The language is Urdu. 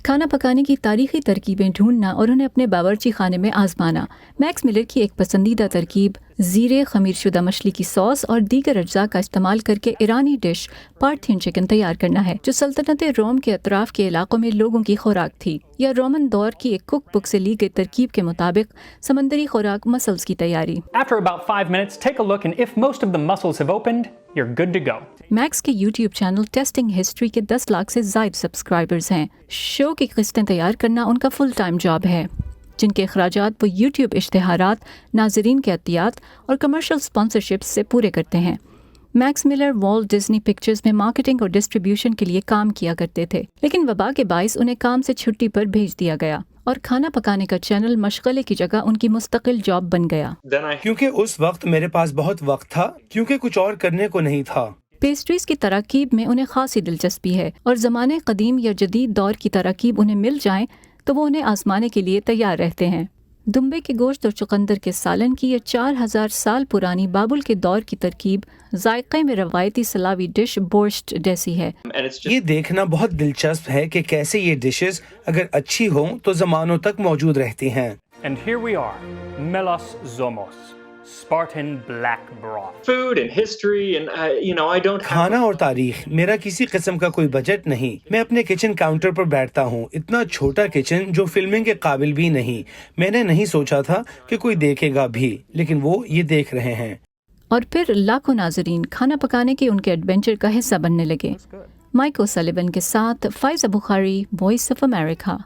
کھانا پکانے کی تاریخی ترکیبیں ڈھونڈنا اور انہیں اپنے باورچی خانے میں آزمانا۔ میکس ملر کی ایک پسندیدہ ترکیب زیرے، خمیر شدہ مچھلی کی سوس اور دیگر اجزاء کا استعمال کر کے ایرانی ڈش پارتھین چکن تیار کرنا ہے، جو سلطنت روم کے اطراف کے علاقوں میں لوگوں کی خوراک تھی، یا رومن دور کی ایک کک بک سے لی گئی ترکیب کے مطابق سمندری خوراک مسلز کی تیاری۔ After about 5 minutes, take a look, and if most of the mussels have opened, you're good to go. Max کے یوٹیوب چینل ٹیسٹنگ ہسٹری کے 10 لاکھ سے زائد سبسکرائبرز ہیں۔ شو کی قسطیں تیار کرنا ان کا فل ٹائم جاب ہے، جن کے اخراجات وہ یوٹیوب اشتہارات، ناظرین کے عطیات اور کمرشل سپانسرشپس سے پورے کرتے ہیں۔ Max Miller Walt Disney Pictures میں مارکیٹنگ اور ڈسٹریبیوشن کے لیے کام کیا کرتے تھے، لیکن وبا کے باعث انہیں کام سے چھٹی پر بھیج دیا گیا اور کھانا پکانے کا چینل مشغلے کی جگہ ان کی مستقل جاب بن گیا۔ کیونکہ اس وقت میرے پاس بہت وقت تھا، کیونکہ کچھ اور کرنے کو نہیں تھا۔ پیسٹریز کی تراکیب میں انہیں خاصی دلچسپی ہے، اور زمانے قدیم یا جدید دور کی تراکیب انہیں مل جائیں تو وہ انہیں آزمانے کے لیے تیار رہتے ہیں۔ دمبے کے گوشت اور چقندر کے سالن کی یہ 4000 سال پرانی بابل کے دور کی ترکیب ذائقے میں روایتی سلاوی ڈش بورشٹ جیسی ہے۔ یہ دیکھنا بہت دلچسپ ہے کہ کیسے یہ ڈشز اگر اچھی ہوں تو زمانوں تک موجود رہتی ہیں۔ And here we are, Melos Zomos, Spartan black broth. Food and history, and I don't have... کھانا اور تاریخ، میرا کسی قسم کا کوئی بجٹ نہیں۔ میں اپنے کچن کاؤنٹر پر بیٹھتا ہوں، اتنا چھوٹا کچن جو فلمنگ کے قابل بھی نہیں۔ میں نے نہیں سوچا تھا کہ کوئی دیکھے گا بھی، لیکن وہ یہ دیکھ رہے ہیں۔ اور پھر لاکھوں ناظرین کھانا پکانے کے ان کے ایڈونچر کا حصہ بننے لگے۔ مائک اوسلیون کے ساتھ فائزہ بخاری، وائس آف امریکہ۔